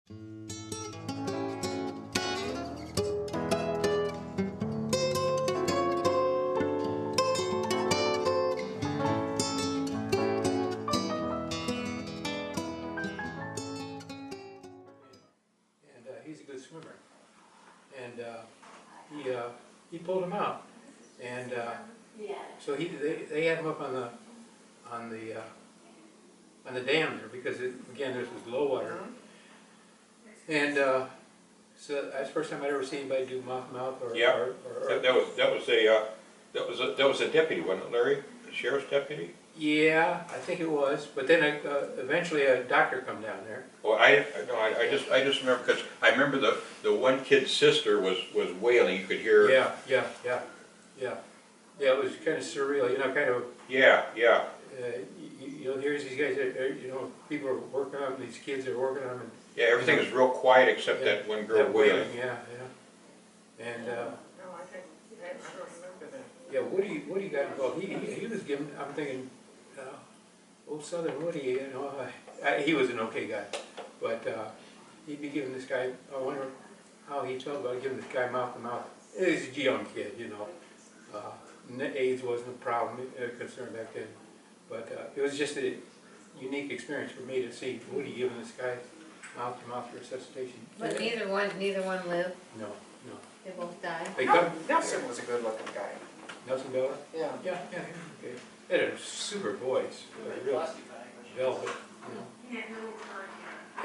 He's a good swimmer, and he pulled him out, and so they had him up on the dam there because again this was low water, and so that's the first time I'd ever seen anybody do mouth to mouth or yeah. or That was a deputy, wasn't it, Larry? A sheriff's deputy? yeah, I think it was, but then eventually a doctor come down there. Well, I just remember because I remember the one kid's sister was wailing. You could hear. Yeah. It was kind of surreal, you know, kind of. Yeah. You know, here's these guys. You know, people are working on them. These kids are working on them. And, yeah, everything was real quiet except that one girl wailing. Yeah. And. No, I think I don't remember that. Yeah, Woody got involved. He was given. I'm thinking, old Southern Woody. You know, he was an okay guy, but he'd be giving this guy. I wonder how he felt about giving this guy mouth to mouth. He was a young kid, you know. AIDS wasn't a problem, concern back then, but it was just a unique experience for me to see Woody giving this guy mouth to mouth resuscitation. But neither one lived. No. They both died. Nelson was a good-looking guy. Nelson Bella? Yeah. Yeah, okay. He had a super voice, real velvet, you know.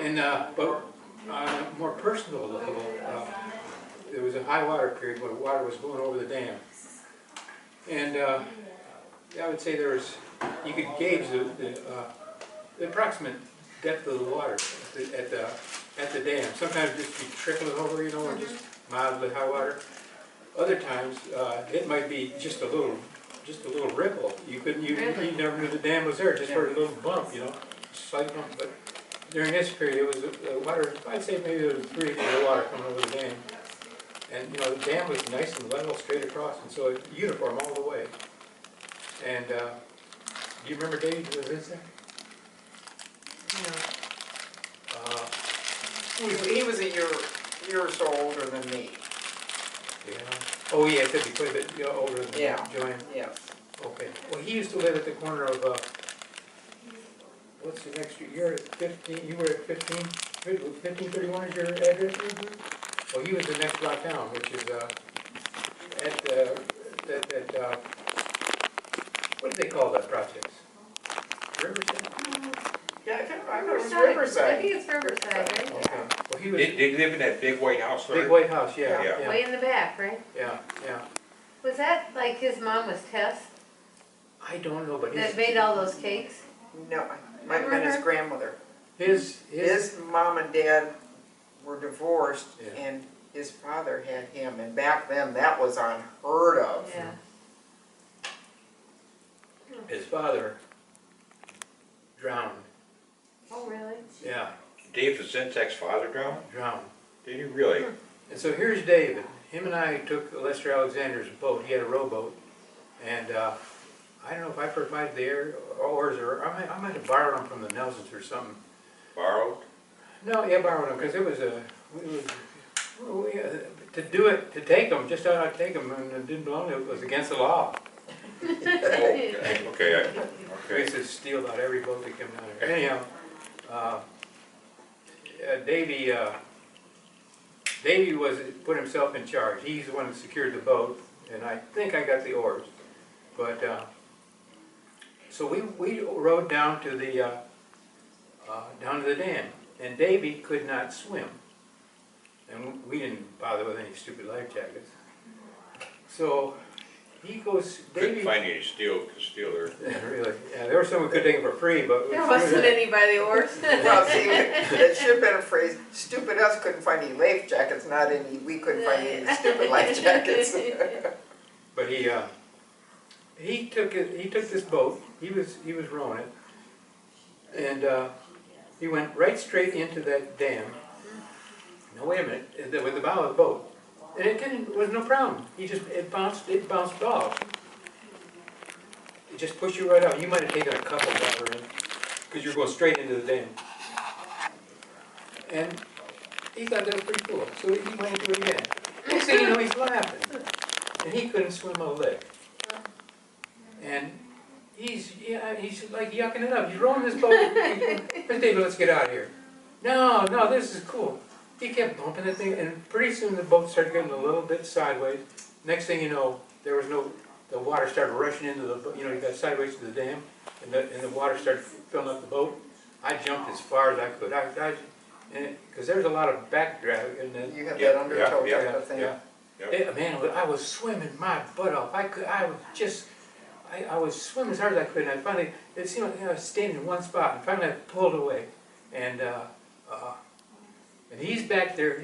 And, but on a more personal level, there was a high water period when water was going over the dam. And I would say there was, you could gauge the approximate depth of the water at the dam. Sometimes just be trickling over, you know, or just mildly high water. Other times, it might be just a little ripple. You never knew the dam was there. Just heard a little bump, you know, slight bump. But during this period, it was water. I'd say maybe there was 3 feet of water coming over the dam, and you know the dam was nice and level, straight across, and so it uniform all the way. And do you remember Dave? Was this there? No. He was a year or so older than me. Yeah. Oh yeah, it could be quite a bit older than Joanne. Yes. Okay. Well, he used to live at the corner of, what's the next street? You're at 15, you were at 1531 is your address? Mm-hmm. Well, he was the next block down, which is, what do they call that project? Riverside? Yeah, I thought it was Riverside. I think it's Riverside, right? Okay. Well, he was. Did he live in that big white house there? Big white house, yeah. Way in the back, right? Yeah. Was that like his mom was Tess I don't know, but that made all those cakes? No, might have been his grandmother. his mom and dad were divorced, Yeah. and his father had him. And back then, that was unheard of. Yeah. his father drowned. Oh, really? Yeah, Dave Vicentek's father drowned? drowned. Did he really? And so here's David. Him and I took Lester Alexander's boat. He had a rowboat, and I don't know if I provided the oars or I might have borrowed them from the Nelsons or something. Borrowed? No, yeah, borrowed them because it was to take them, just how to take them, and it didn't belong to it was against the law. Okay. We used to steal out every boat that came down there. Anyhow, Davey put himself in charge. He's the one that secured the boat, and I think I got the oars. But so we rowed down to the dam, and Davey could not swim, and we didn't bother with any stupid life jackets. So he goes. Couldn't find any steel there. Really? Yeah, there were some who could take him for free, but There wasn't any by the oars. Well, see, that should have been a phrase. Stupid us couldn't find any life jackets, not any. We couldn't find any stupid life jackets. But he took this boat. He was rowing it, and he went right straight into that dam. Now wait a minute, with the bow of the boat, and it was no problem. It bounced off. It just pushed you right out. You might have taken a couple dollar in because you're going straight into the dam. And he thought that was pretty cool, so he went into it again. Next thing you know, he's laughing, and he couldn't swim a lick. And he's like yucking it up. He's rowing this boat. David, let's get out of here. No, this is cool. He kept bumping the thing, and pretty soon the boat started getting a little bit sideways. Next thing you know, the water started rushing into the boat. You know, he got sideways to the dam, and the water started filling up the boat. I jumped as far as I could. Because there's a lot of backdraft. And You have that undertow type of thing. Man, I was swimming my butt off. I was swimming as hard as I could, and I finally, it seemed like I was standing in one spot, and finally I pulled away. And he's back there.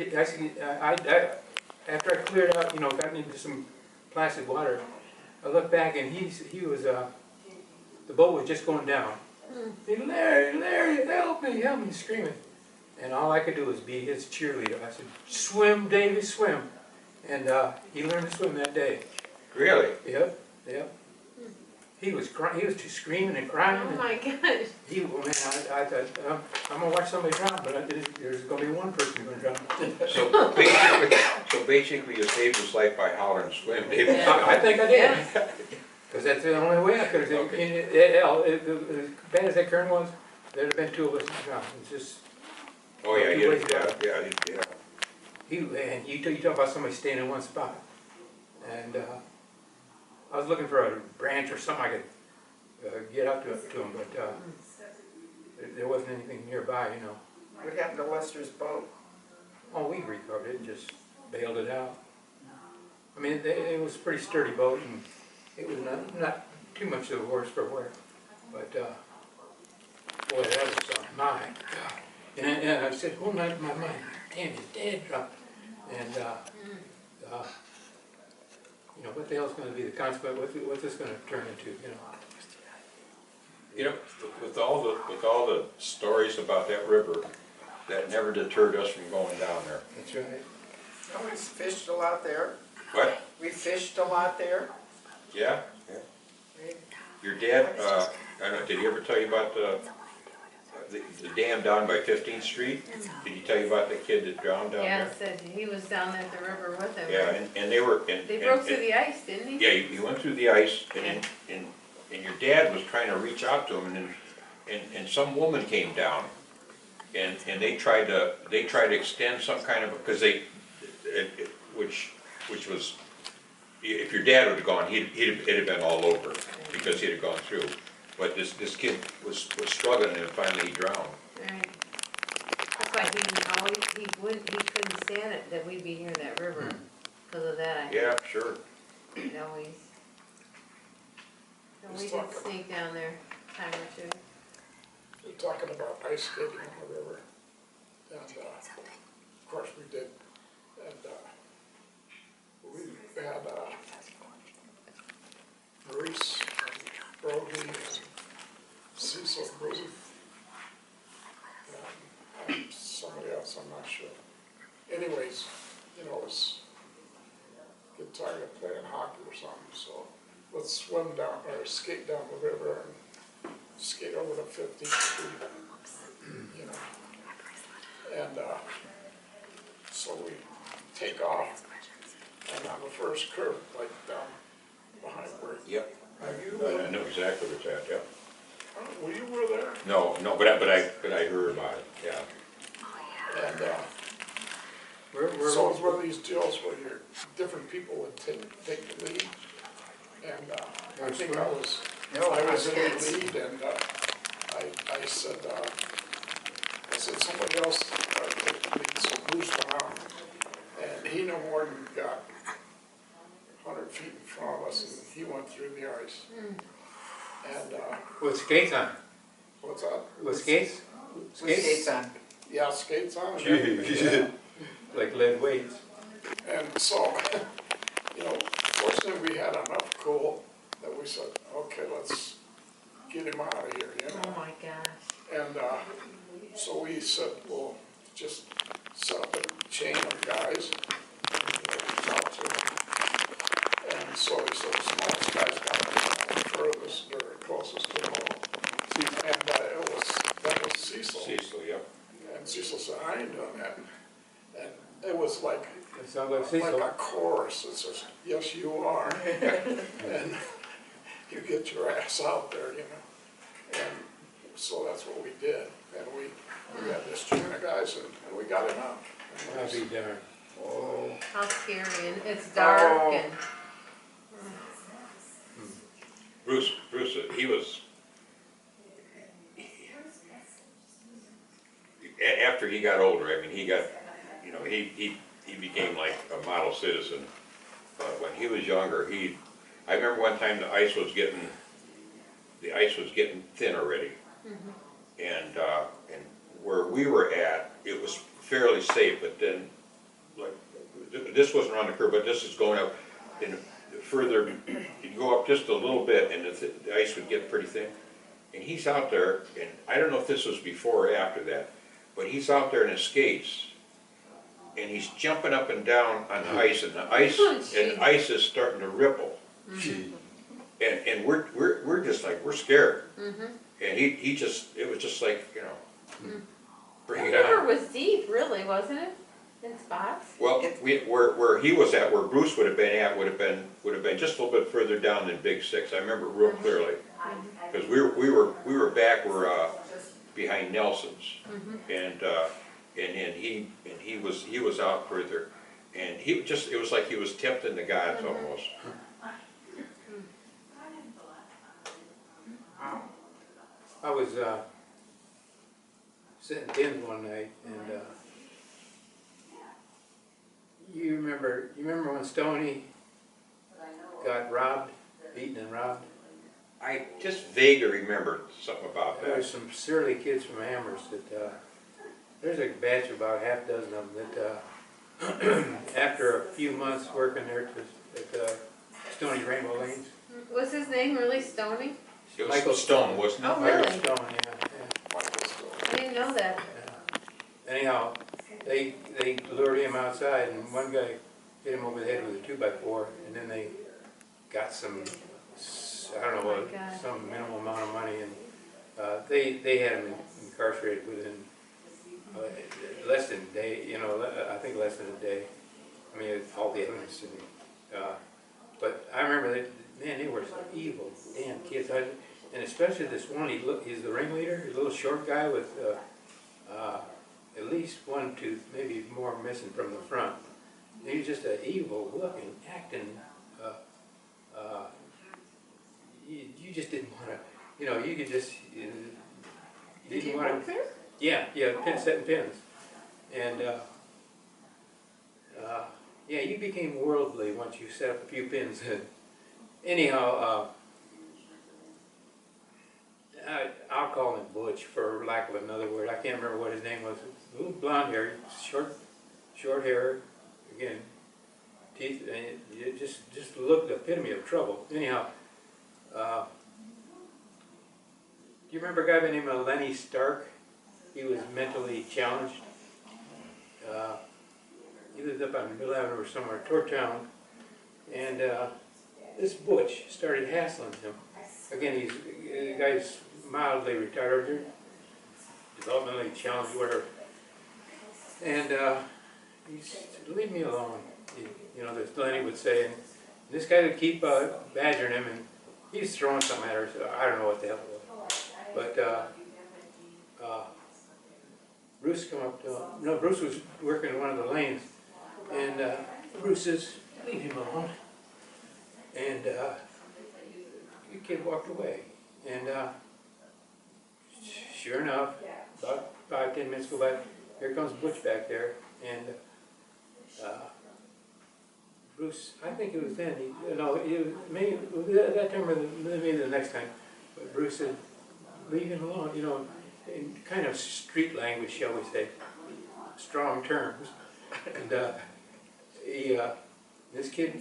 After I cleared out, you know, got into some placid water, I looked back, and he was, the boat was just going down. Hey, Larry, help me, screaming. And all I could do was be his cheerleader. I said, swim, Davey, swim. And he learned to swim that day. Really? Yep. He was crying. He was just screaming and crying. Oh my gosh. I thought, I'm gonna watch somebody drown, but there's gonna be one person who's gonna drown. So basically, you saved his life by hollering, swim, David. I think I did. Because that's the only way I could have. As bad as that current was, there'd have been two of us drowned. It's just. Oh yeah, two ways yeah. And you talk about somebody staying in one spot, and I was looking for a branch or something I could get up to him, but there wasn't anything nearby, you know. What happened to Lester's boat? Oh, we recovered it, just bailed it out. I mean, it was a pretty sturdy boat, and it was not too much of a worse for wear. But boy, that was my God. And I said, oh my damn, his dad dropped. And you know, what the hell's going to be the consequence? What's this going to turn into? You know, with all the stories about that river, that never deterred us from going down there. That's right. Oh, we fished a lot there. What? We fished a lot there. Yeah. Your dad, I don't know, did he ever tell you about the dam down by 15th Street? Did he tell you about the kid that drowned down there? Yeah, said he was down there at the river with him. Yeah, and they were. They broke through the ice, didn't he? Yeah, he went through the ice, and your dad was trying to reach out to him, and some woman came down, and they tried to extend some kind of, because which was, if your dad would have gone, it'd have been all over because he'd have gone through. But this kid was struggling, and finally he drowned. Right. That's why he couldn't stand it that we'd be near that river because of that. Yeah, sure. He'd always. And we did sneak down there a time or two. We're talking about ice skating on the river, and of course we did, and we had Bruce, and Brody, and Cecil Booth, and somebody else, I'm not sure. Anyways, you know, it's get tired of playing hockey or something, so let's swim down, or skate down the river and skate over to 15th Street, you know. And so we take off, and on the first curve, like down behind where. Yep. I know exactly what's at. Yep. Well, you were there. No, but I heard about it. Yeah. And so it's one of these deals where different people would take the lead, and I think I was in the lead, and I said somebody else take the lead, so Bruce went out, and he no more than got 100 feet in front of us, and he went through the ice. And With skates on. what's that? With skates? With skates on. Yeah, skates on. Jeez. Like lead weights. And so, you know, fortunately we had enough cool that we said, okay, let's get him out of here, you know. Oh my gosh. And so we said, well, just set up a chain of guys, reach out to them. And so he said, the smallest guy's got the furthest or closest to the hole. And that was Cecil. Cecil, yep. And Cecil said, I ain't doing that. And it was like It sounds like a Cecil. chorus. It says, yes, you are. And you get your ass out there, you know. And so that's what we did. And we had this chain of guys and we got him out. I'll be darned. Oh, How scary, and it's dark and. Bruce, he was, after he got older, I mean, he got, you know, he became like a model citizen. But when he was younger, I remember one time the ice was getting thin already. And where we were at, it was fairly safe, but then, like, this wasn't on the curve, but this is going up, and further, you'd go up just a little bit, and the ice would get pretty thin. And he's out there, and I don't know if this was before or after that, but he's out there in his skates, and he's jumping up and down on the ice, and the ice is starting to ripple. And we're just like, we're scared. And he just, it was just like, you know, bring The it river on. was deep, really, wasn't it? In spots? Well, where he was at, where Bruce would have been at, would have been just a little bit further down than Big Six. I remember real clearly, because we were back where behind Nelson's, and he was out further, and it was like he was tempting the gods almost. I was sitting pins one night, and you remember when Stoney got robbed, beaten and robbed? I just vaguely remember something about There that. was some surly kids from Amherst that, there's a batch of about half dozen of them that, after a few months working there at Stoney's Rainbow Lanes. Was his name really Stoney? It was Michael Stone, wasn't it? Oh, Michael really? Stone, yeah. I didn't know that. Anyhow, they lured him outside, and one guy hit him over the head with a 2x4, and then they got some, I don't know Oh my what, God. some minimal amount of money, and they had him incarcerated within less than a day, you know, I think less than a day. I mean, all the evidence, but I remember that, man, they were some evil damn kids. And especially this one, he's the ringleader, he's a little short guy with at least one tooth, maybe more missing from the front. He was just an evil looking, acting, you just didn't want to, you know, you could just, you Did didn't you want work to. there? Yeah, setting pins. And, yeah, you became worldly once you set up a few pins. Anyhow, I'll call him Butch for lack of another word. I can't remember what his name was. A little blonde hair, short hair, again, teeth, and it just looked the epitome of trouble. Anyhow, do you remember a guy by the name of Lenny Stark? He was mentally challenged. He lived up on Mill Avenue or somewhere, toward town, and this Butch started hassling him. Again, the guy's mildly retarded, developmentally challenged, whatever. And he said, leave me alone, you know, this Lenny would say. And this guy would keep badgering him, and he was throwing something at her, so I don't know what the hell it was. But Bruce come up to him. No, Bruce was working in one of the lanes, and Bruce says, leave him alone. And the kid walked away. And sure enough, about 5-10 minutes go by, here comes Butch back there, and Bruce, I think it was then, it was maybe that time or maybe the next time, but Bruce said, leave him alone, you know, in kind of street language, shall we say, strong terms. And this kid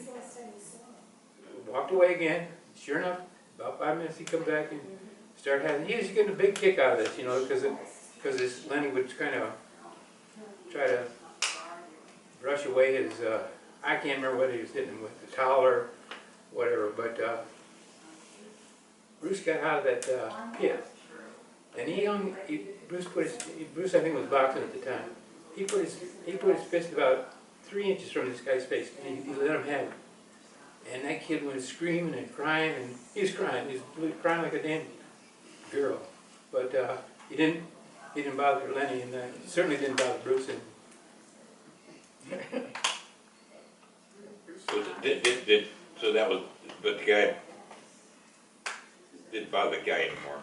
walked away again. Sure enough, about 5 minutes he come back and started having, he was getting a big kick out of this, you know, because this Lenny would kind of try to brush away his, I can't remember what he was hitting him with, the towel or whatever, but Bruce got out of that pit. And Bruce I think was boxing at the time, he put his fist about 3 inches from this guy's face, and he let him have it. And that kid was screaming and crying, and he was crying crying like a damn girl. But he didn't bother Lenny, and he certainly didn't bother Bruce. And so that was, but the guy didn't bother the guy anymore.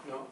no.